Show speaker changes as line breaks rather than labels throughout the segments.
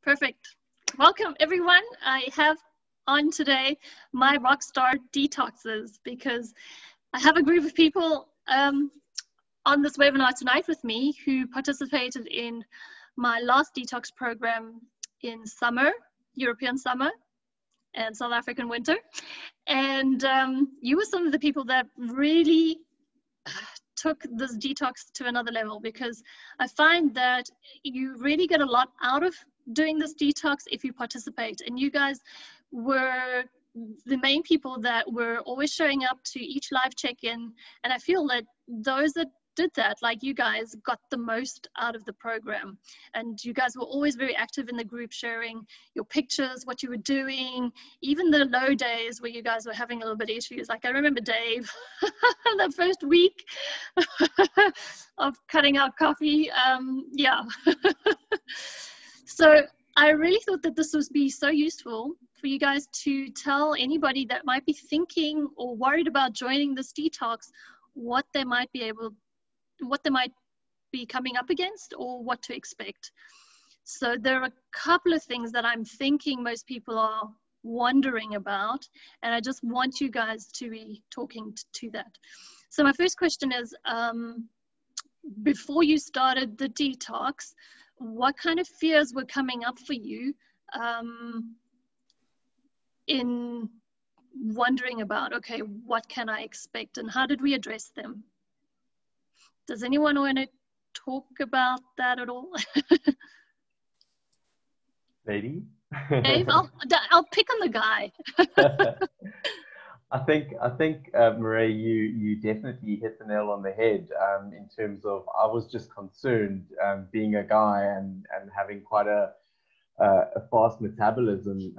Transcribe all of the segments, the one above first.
Perfect. Welcome, everyone. I have on today my rockstar detoxes because I have a group of people on this webinar tonight with me who participated in my last detox program in summer, European summer, and South African winter. And you were some of the people that really took this detox to another level, because I find that you really get a lot out of doing this detox if you participate. And you guys were the main people that were always showing up to each live check-in. And I feel that those that did that, like you guys, got the most out of the program. And you guys were always very active in the group, sharing your pictures, what you were doing, even the low days where you guys were having a little bit of issues. Like I remember Dave, the first week of cutting out coffee. Yeah. So I really thought that this would be so useful for you guys to tell anybody that might be thinking or worried about joining this detox what they might be coming up against or what to expect. So there are a couple of things that I'm thinking most people are wondering about, and I just want you guys to be talking to that. So my first question is, before you started the detox, what kind of fears were coming up for you in wondering about, okay, what can I expect and how did we address them? Does anyone want to talk about that at all?
Lady?
Dave, I'll pick on the guy.
I think Marie, you definitely hit the nail on the head in terms of I was just concerned being a guy and having quite a fast metabolism.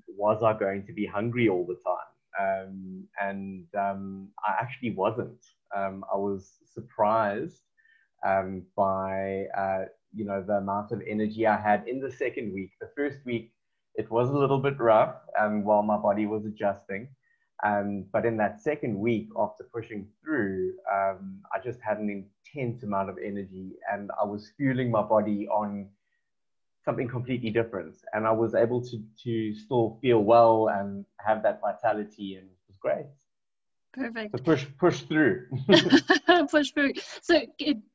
Was I going to be hungry all the time? I actually wasn't. I was surprised by the amount of energy I had in the second week. The first week, it was a little bit rough while my body was adjusting. But in that second week, after pushing through, I just had an intense amount of energy, and I was fueling my body on something completely different. And I was able to still feel well and have that vitality, and it was great.
Perfect.
So push through.
Push through. So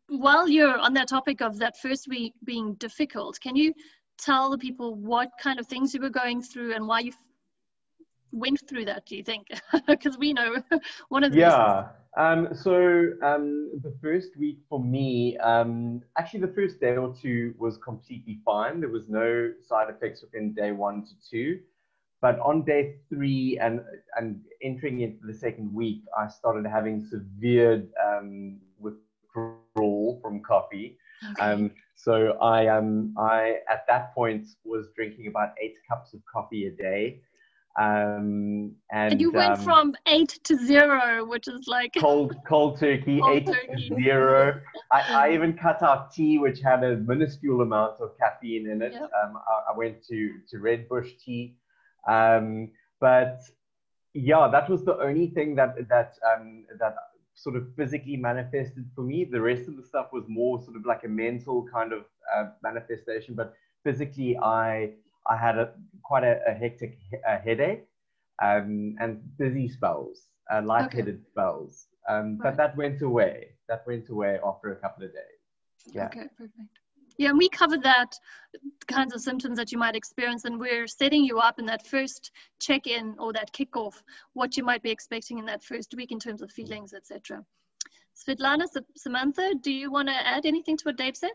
while you're on that topic of that first week being difficult, can you tell the people what kind of things you were going through and why you went through that, do you think? Because we know one of the
the first week for me, actually the first day or two was completely fine. There was no side effects within day 1 to 2. But on day 3 and entering into the second week, I started having severe withdrawal from coffee.
Okay.
So I at that point was drinking about 8 cups of coffee a day. And
you went from 8 to 0, which is like
cold turkey, 8 to 0. I even cut out tea, which had a minuscule amount of caffeine in it.
Yep.
I went to red bush tea. But yeah, that was the only thing that sort of physically manifested for me. The rest of the stuff was more sort of like a mental kind of manifestation, but physically I had quite a hectic headache and dizzy spells, lightheaded spells. But that went away. That went away after a couple of days. Yeah.
Okay, perfect. Yeah, and we covered that kinds of symptoms that you might experience, and we're setting you up in that first check-in or that kickoff, what you might be expecting in that first week in terms of feelings, etc. Svetlana, Samantha, do you want to add anything to what Dave said?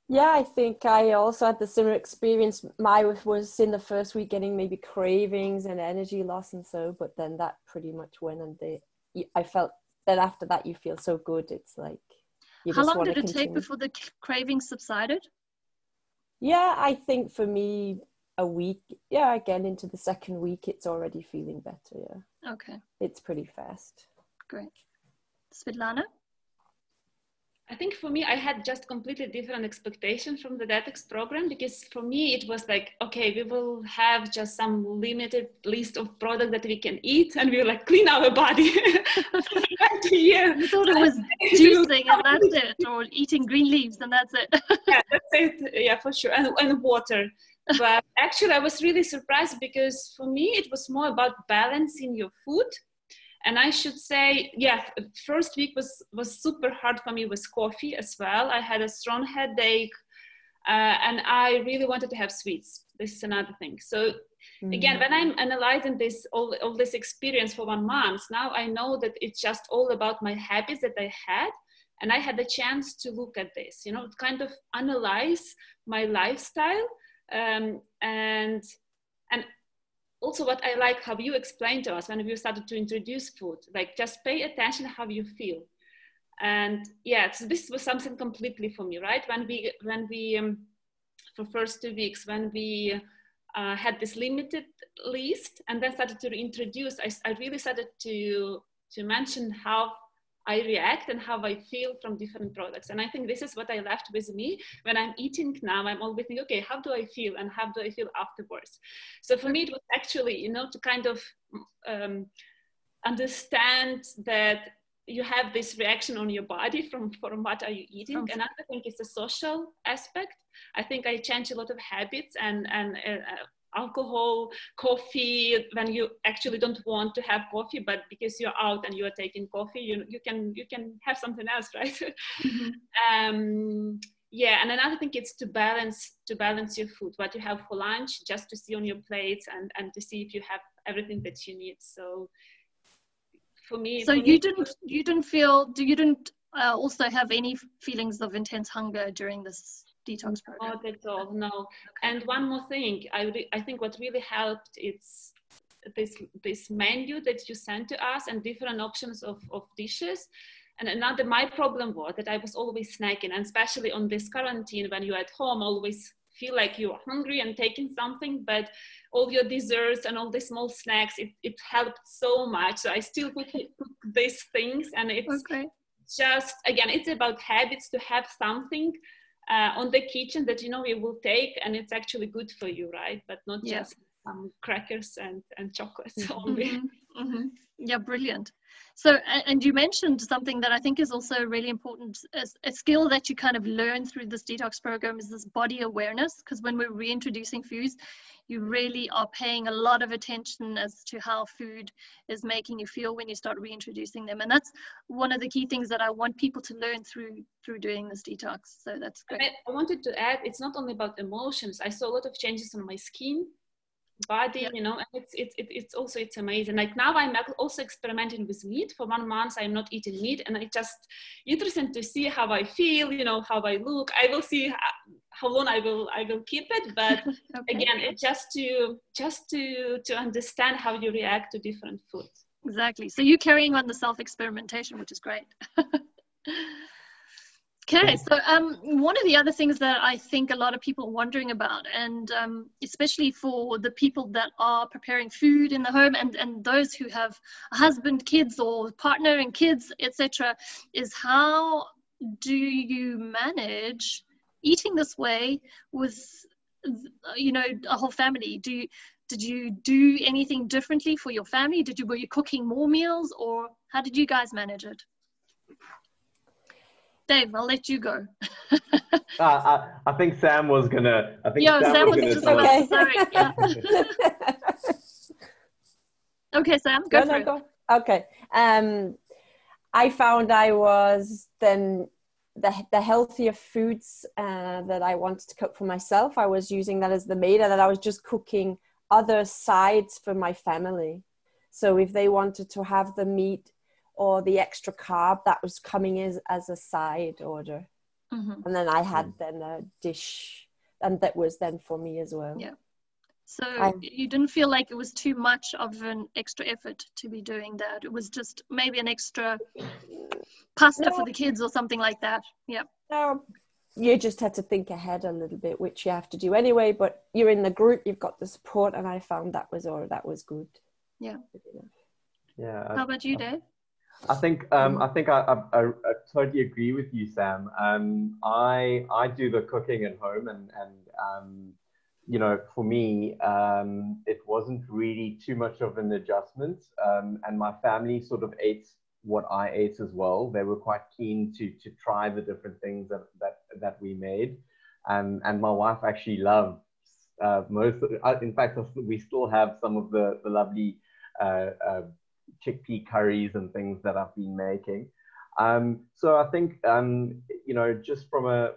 Yeah, I think I also had the similar experience. My was in the first week getting maybe cravings and energy loss and so, but then that pretty much went, and I felt that after that you feel so good. It's like you
How
just
long
want
did
to
it take
continue.
before the cravings subsided?
Yeah, I think for me a week. Yeah, again into the second week it's already feeling better. Yeah.
Okay.
It's pretty fast.
Great. Svetlana?
I think for me, I had just completely different expectations from the detox program, because for me, it was like, okay, we will have just some limited list of products that we can eat, and we will like clean our body.
You thought it was juicing and that's it, or eating green leaves and that's it.
Yeah, that's chocolate, yeah, for sure, and water. But actually, I was really surprised because for me, it was more about balancing your food. And I should say, yeah, first week was super hard for me with coffee as well. I had a strong headache, and I really wanted to have sweets. This is another thing. So again, when I'm analyzing this all this experience for 1 month, now I know that it's just all about my habits that I had. And I had the chance to look at this, you know, kind of analyze my lifestyle. And also what I like how you explained to us when we started to introduce food, like just pay attention how you feel. And yeah, so this was something completely for me, right? When we for first 2 weeks, when we had this limited list and then started to introduce, I really started to mention how I react and how I feel from different products. And I think this is what I left with me when I'm eating now. I'm always thinking, okay, how do I feel and how do I feel afterwards? So for me, it was actually, you know, to kind of understand that you have this reaction on your body from what are you eating. Another thing is the social aspect. I think I changed a lot of habits and alcohol, coffee, when you actually don't want to have coffee, but because you're out and you are taking coffee, you can have something else, right? Yeah, and another thing is to balance your food, what you have for lunch, just to see on your plates and to see if you have everything that you need. So for me,
you didn't also have any feelings of intense hunger during this detox program?
Not at all, no. Okay. And one more thing, I think what really helped is this menu that you sent to us and different options of dishes. And my problem was that I was always snacking, and especially on this quarantine when you're at home, always feel like you're hungry and taking something, but all your desserts and all the small snacks, it helped so much. So I still cook these things, and it's just, again, it's about habits to have something on the kitchen that you know you will take and it's actually good for you, right? But not just crackers and chocolates only.
Yeah, brilliant. So, and you mentioned something that I think is also really important, as a skill that you kind of learn through this detox program, is this body awareness. Because when we're reintroducing foods, you really are paying a lot of attention as to how food is making you feel when you start reintroducing them. And that's one of the key things that I want people to learn through doing this detox. So that's great.
I wanted to add, it's not only about emotions. I saw a lot of changes on my skin, body, you know, and it's amazing. Like now I'm also experimenting with meat. For 1 month I'm not eating meat, and it's just interesting to see how I feel, you know, how I look. I will see how long I will keep it, but again, it's just to understand how you react to different foods.
Exactly. So you're carrying on the self-experimentation, which is great. Okay, so one of the other things that I think a lot of people are wondering about, and especially for the people that are preparing food in the home and those who have a husband, kids, or partner and kids, etc., is how do you manage eating this way with, you know, a whole family? Did you do anything differently for your family? Were you cooking more meals, or how did you guys manage it? Dave, I'll let you go.
I think Sam was gonna.
Sam was just
okay.
Sorry. Yeah. Okay, Sam, go for it.
Okay. I found I was then the healthier foods that I wanted to cook for myself. I was using that as the maid, and then I was just cooking other sides for my family. So if they wanted to have the meat or the extra carb, that was coming as a side order. And then I had then a dish, and that was then for me as well.
Yeah. So you didn't feel like it was too much of an extra effort to be doing that? It was just maybe an extra pasta for the kids or something like that? Yeah.
No, you just had to think ahead a little bit, which you have to do anyway, but you're in the group, you've got the support, and I found that was good.
Yeah.
Yeah.
How about you, Dave?
I think I totally agree with you, Sam. I do the cooking at home, and you know, for me, it wasn't really too much of an adjustment, and my family sort of ate what I ate as well. They were quite keen to try the different things that we made. And my wife actually loves in fact, we still have some of the lovely chickpea curries and things that I've been making. So I think, just from a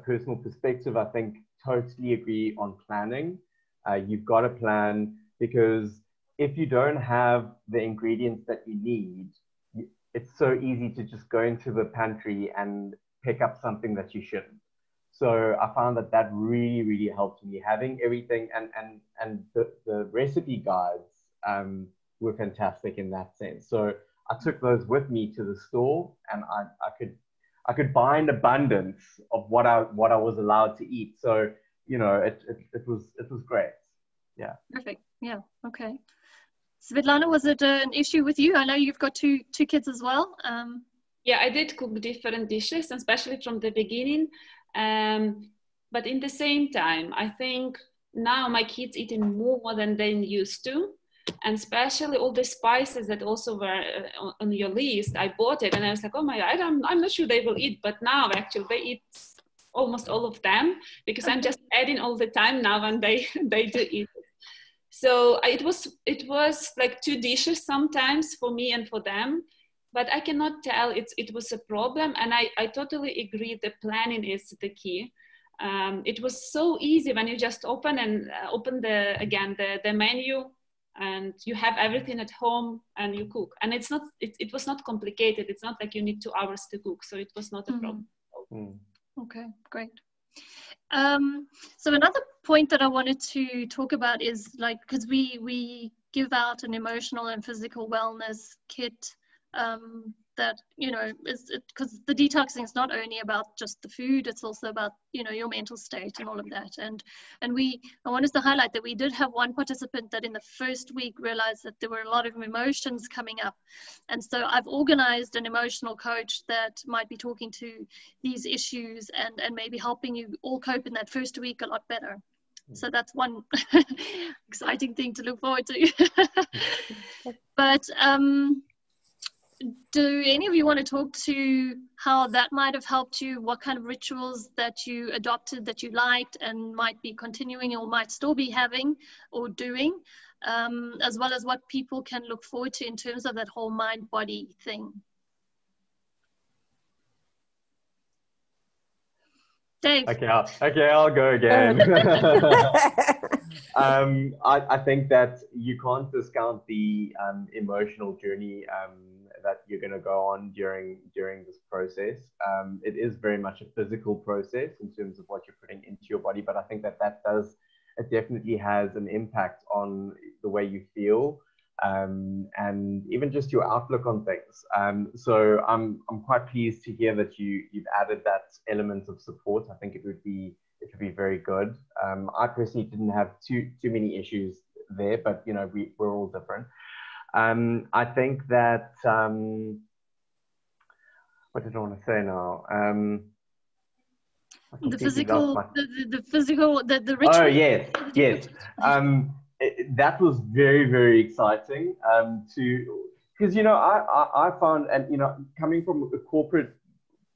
personal perspective, I think totally agree on planning. You've got to plan, because if you don't have the ingredients that you need, it's so easy to just go into the pantry and pick up something that you shouldn't. So I found that really, really helped me, having everything, and the recipe guides were fantastic in that sense. So I took those with me to the store, and I could buy an abundance of what I was allowed to eat. So it was great. Yeah.
Perfect. Yeah. Okay. Svetlana, was it an issue with you? I know you've got two kids as well.
Yeah, I did cook different dishes, especially from the beginning. But in the same time, I think now my kids eating more than they used to. And especially all the spices that also were on your list, I bought it and I was like, oh my God, I'm not sure they will eat. But now actually they eat almost all of them, because I'm just adding all the time now, and they do eat it. So it was like 2 dishes sometimes for me and for them, but I cannot tell it was a problem. And I totally agree, the planning is the key. It was so easy when you just open the menu, and you have everything at home and you cook. And it was not complicated. It's not like you need 2 hours to cook, so it was not a problem.
Okay, great. So another point that I wanted to talk about is, like, because we give out an emotional and physical wellness kit that, is because the detoxing is not only about just the food, it's also about, your mental state and all of that. And I wanted to highlight that we did have one participant that in the first week realized that there were a lot of emotions coming up. And so I've organized an emotional coach that might be talking to these issues and maybe helping you all cope in that first week a lot better. So that's one exciting thing to look forward to. But do any of you want to talk to how that might have helped you, what kind of rituals that you adopted that you liked and might be continuing or might still be having or doing, as well as what people can look forward to in terms of that whole mind-body thing? Dave.
Okay, I'll go again. I think that you can't discount the emotional journey that you're going to go on during this process. It is very much a physical process in terms of what you're putting into your body, but I think it definitely has an impact on the way you feel, and even just your outlook on things. So I'm quite pleased to hear that you've added that element of support. I think it would be very good. I personally didn't have too many issues there, but we're all different. I think that what did I want to say now?
The physical, the ritual.
Oh yes. That was very, very exciting because I found, and coming from a corporate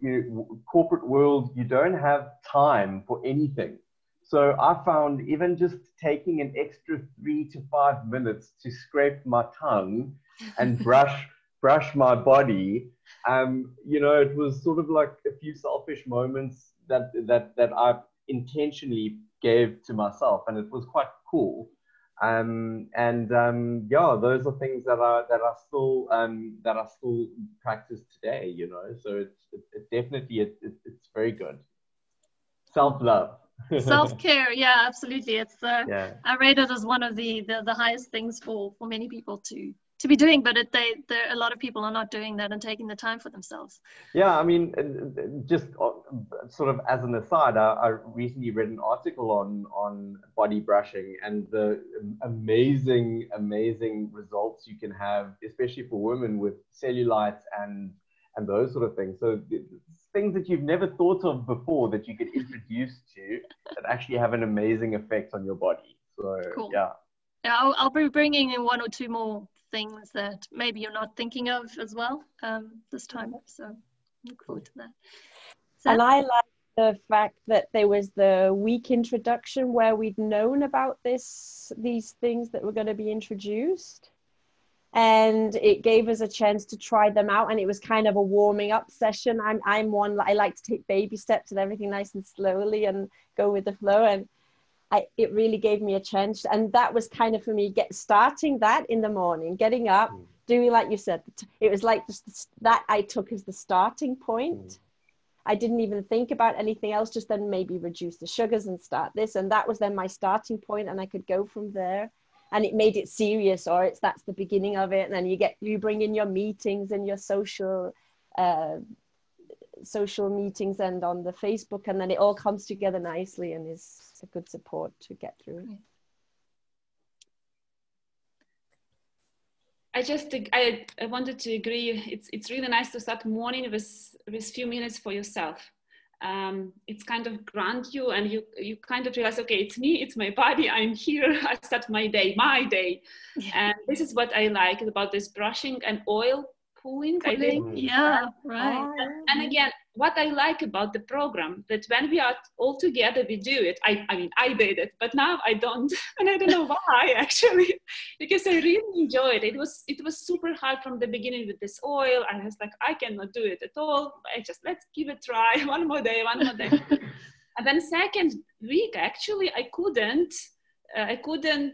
world, you don't have time for anything. So I found even just taking an extra 3 to 5 minutes to scrape my tongue and brush my body, it was sort of like a few selfish moments that I intentionally gave to myself, and it was quite cool. Those are things that I still practice today. So it definitely it's very good. Self-love.
Self-care, yeah, absolutely. It's I rate it as one of the highest things for many people to be doing, but a lot of people are not doing that and taking the time for themselves.
Yeah, I mean, just sort of as an aside, I recently read an article on body brushing and the amazing results you can have, especially for women with cellulite and those sort of things. So things that you've never thought of before that you get introduced to that actually have an amazing effect on your body. So
cool.
Yeah,
I'll be bringing in 1 or 2 more things that maybe you're not thinking of as well this time. So Look forward to that.
And I like the fact that there was the week introduction where we'd known about these things that were going to be introduced. And it gave us a chance to try them out, and it was kind of a warming up session. I'm one, I like to take baby steps and everything nice and slowly and go with the flow, and it really gave me a chance. And that was kind of for me, starting that in the morning, getting up, doing like you said. It was like that I took as the starting point. I didn't even think about anything else, just then maybe reduce the sugars and start this, and that was then my starting point, and I could go from there. And it made it serious, or that's the beginning of it. And then you bring in your meetings and your social meetings and on the Facebook, and then it all comes together nicely and is a good support to get through it.
I wanted to agree. It's really nice to start morning with few minutes for yourself. It's kind of grant you, and you kind of realize, okay, it's me, it's my body, I'm here, I start my day. And this is what I like about this brushing and oil pulling.
Yeah, right.
And again, what I like about the program, that when we are all together, we do it. I mean, I did it, but now I don't, and I don't know why actually, because I really enjoyed it. It was super hard from the beginning with this oil. I was like, I cannot do it at all. Let's give it a try. One more day. And then second week, actually, I couldn't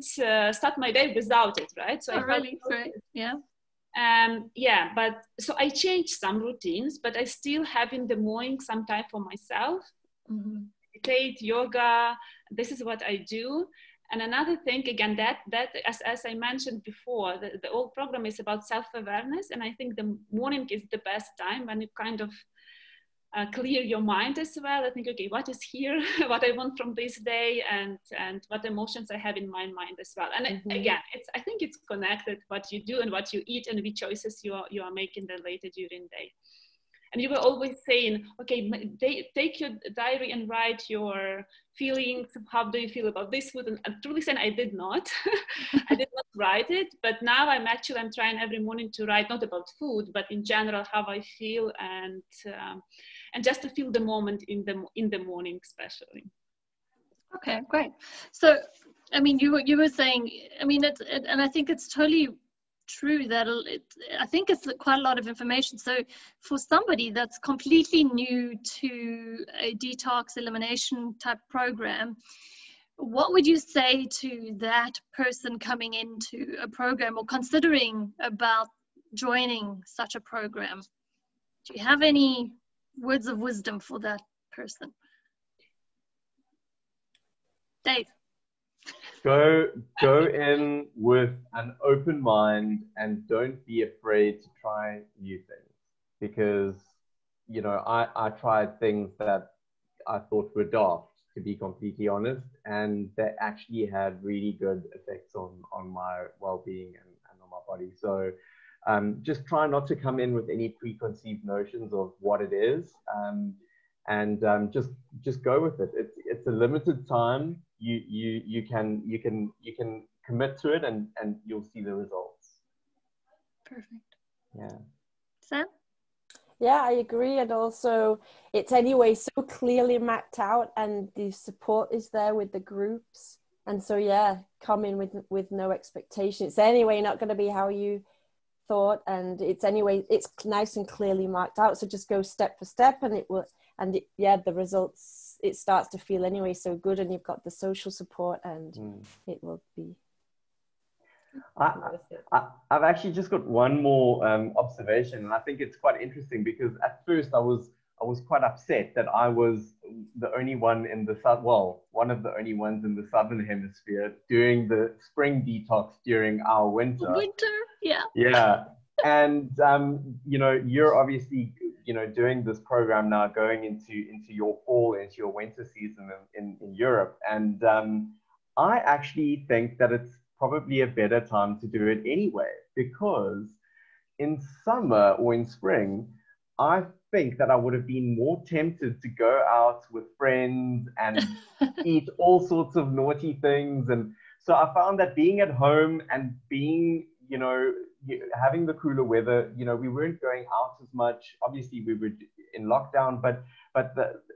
start my day without it, right? So I
really great. Yeah.
But so I changed some routines, but I still have in the morning some time for myself. Meditate, yoga, this is what I do. And another thing, again, that as I mentioned before, the whole program is about self-awareness. And I think the morning is the best time when you kind of clear your mind as well. I think, okay, what is here, what I want from this day, and what emotions I have in my mind as well. And again, I think it's connected, what you do and what you eat and which choices you are making then later during the day. And you were always saying, okay, take your diary and write your feelings. How do you feel about this food? And truly saying, I did not. I did not write it. But now I'm trying every morning to write, not about food, but in general, how I feel, and just to feel the moment in the morning, especially.
Okay, great. So, I mean, you were saying, I mean, and I think it's totally true that I think it's quite a lot of information. So for somebody that's completely new to a detox elimination type program, what would you say to that person coming into a program or considering about joining such a program? Do you have any words of wisdom for that person? Dave?
Go in with an open mind and don't be afraid to try new things, because, you know, I tried things that I thought were daft, to be completely honest, and they actually had really good effects on my well-being and on my body. So just try not to come in with any preconceived notions of what it is, and just go with it. It's a limited time. You can commit to it, and you'll see the results.
Perfect.
Yeah.
Sam?
Yeah, I agree. And also it's anyway so clearly mapped out, and the support is there with the groups. And so, yeah, come in with no expectation. It's anyway not going to be how you thought, and it's nice and clearly marked out. So just go step for step, and the results, it starts to feel anyway so good, and you've got the social support, and it will be.
I've actually just got one more observation, and I think it's quite interesting, because at first I was quite upset that I was the only one in the one of the only ones in the southern hemisphere doing the spring detox during our winter. Yeah. And you know, you're obviously, you know, doing this program now, going into your fall, into your winter season in Europe, and I actually think that it's probably a better time to do it anyway, because in summer or in spring, I think that I would have been more tempted to go out with friends and eat all sorts of naughty things. And so I found that being at home and being you know, having the cooler weather, you know, we weren't going out as much. Obviously, we were in lockdown, but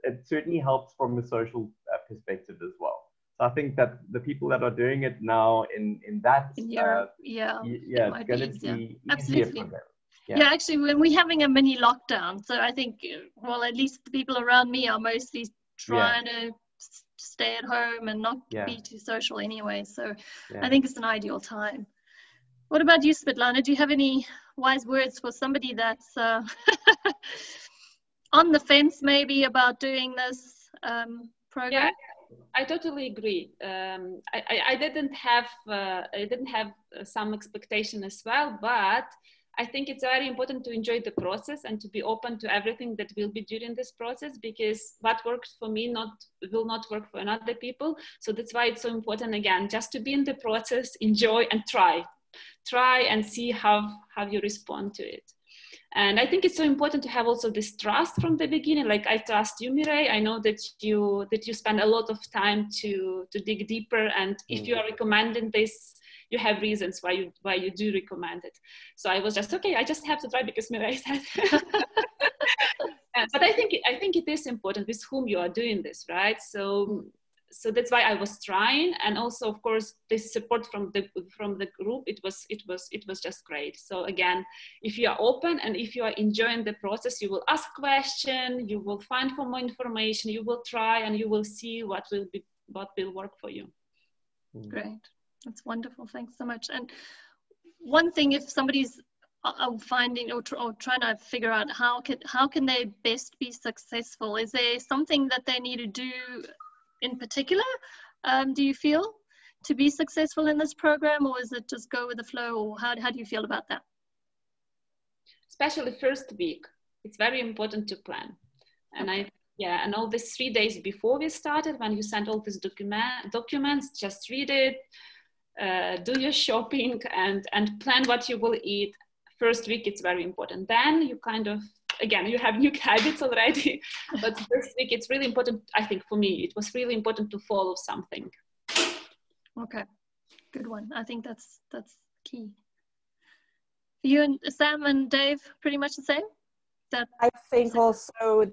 it certainly helps from a social perspective as well. So I think that the people that are doing it now in that,
Europe,
it's going to be easier for them.
Yeah, actually, when we're having a mini lockdown, so I think, well, at least the people around me are mostly trying to stay at home and not be too social anyway. So I think it's an ideal time. What about you, Svetlana? Do you have any wise words for somebody that's on the fence maybe about doing this program?
Yeah, I totally agree. I didn't have some expectation as well, but I think it's very important to enjoy the process and to be open to everything that will be during this process, because what works for me will not work for other people. So that's why it's so important, again, just to be in the process, enjoy and try and see how you respond to it. And I think it's so important to have also this trust from the beginning. Like, I trust you, Mireille. I know that you spend a lot of time to dig deeper, and if you are recommending this, you have reasons why you do recommend it. So I was just, okay, I just have to try because Mireille said. But I think it is important with whom you are doing this, right? So that's why I was trying, and also, of course, this support from the group, it was just great. So again, if you are open and if you are enjoying the process, you will ask questions, you will find for more information, you will try, and you will see what will work for you.
Great, that's wonderful. Thanks so much. And one thing, if somebody's finding or trying to figure out how can they best be successful, is there something that they need to do in particular, do you feel, to be successful in this program, or is it just go with the flow, or how do you feel about that?
Especially first week, it's very important to plan. And and all these 3 days before we started, when you send all these documents, just read it, do your shopping, and plan what you will eat. First week, it's very important. Then you kind of, again, you have new habits already, but first week, it's really important. I think for me, it was really important to follow something.
Okay, good one. I think that's key. For you and Sam and Dave, pretty much the same?
I think also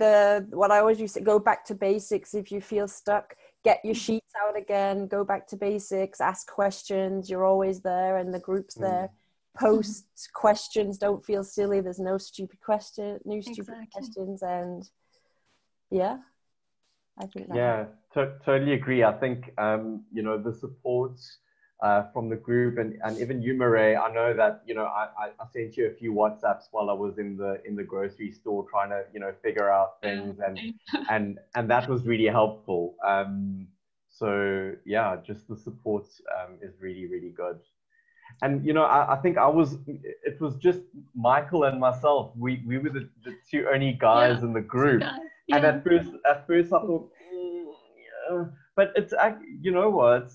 what I always used to go back to basics. If you feel stuck, get your sheets out again, go back to basics, ask questions. You're always there, and the group's there. Post questions, don't feel silly, there's no stupid questions, and I think
totally agree. I think you know, the support from the group, and even you, Mireille, I know that, you know, I sent you a few WhatsApps while I was in the grocery store trying to, you know, figure out things, and that was really helpful. So yeah, just the support is really, really good. And, you know, I think it was just Michael and myself. We were the two only guys in the group. And at first I thought, but it's, you know what?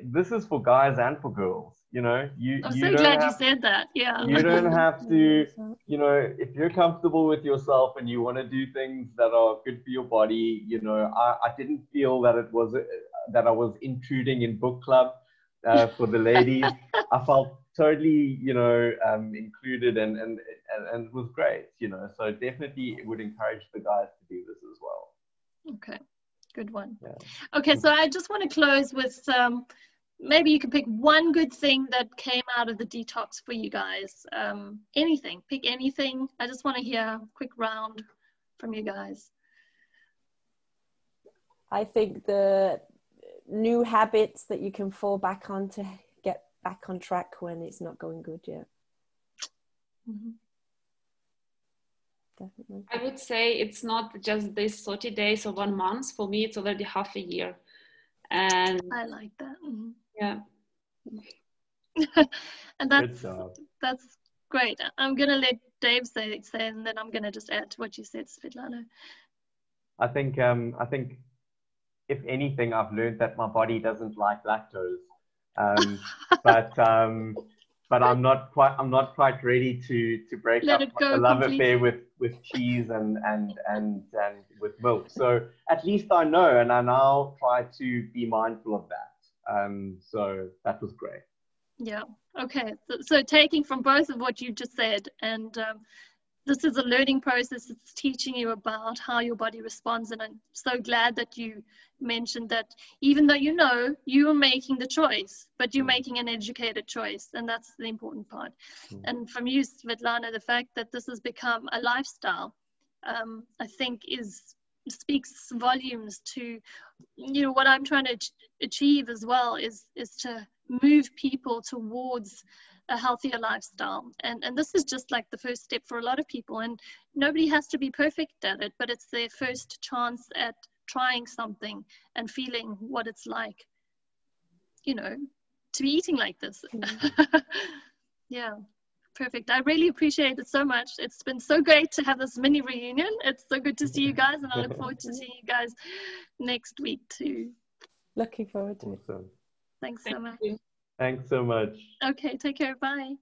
This is for guys and for girls, you know.
I'm so glad you said that. Yeah.
You don't have to, you know, if you're comfortable with yourself and you want to do things that are good for your body, you know, I didn't feel that that I was intruding in book club. For the ladies, I felt totally, you know, included, and it was great, you know. So definitely would encourage the guys to do this as well.
Okay, good one. Yeah. Okay, so I just want to close with maybe you can pick one good thing that came out of the detox for you guys. Anything, pick anything. I just want to hear a quick round from you guys.
I think the new habits that you can fall back on to get back on track when it's not going good yet. Definitely.
I would say it's not just this 30 days or 1 month. For me, it's already half a year. And
I like that.
Yeah.
And that's great. I'm gonna let Dave say, and then I'm gonna just add to what you said, Svetlana.
I think if anything, I've learned that my body doesn't like lactose, but I'm not quite ready to break up the love affair with cheese and with milk. So at least I know, and I now try to be mindful of that. So that was great.
Yeah. Okay. So taking from both of what you just said, and this is a learning process. It's teaching you about how your body responds. And I'm so glad that you mentioned that even though you know you are making the choice, but you're making an educated choice. And that's the important part. And from you, Svetlana, the fact that this has become a lifestyle, I think speaks volumes to, you know, what I'm trying to achieve as well is to move people towards a healthier lifestyle. And this is just like the first step for a lot of people, and nobody has to be perfect at it, but it's their first chance at trying something and feeling what it's like, you know, to be eating like this. Yeah, perfect. I really appreciate it so much. It's been so great to have this mini reunion. It's so good to see you guys, and I look forward to seeing you guys next week too.
Looking forward to it.
Awesome.
Thanks so much.
Thanks so much.
Okay, take care. Bye.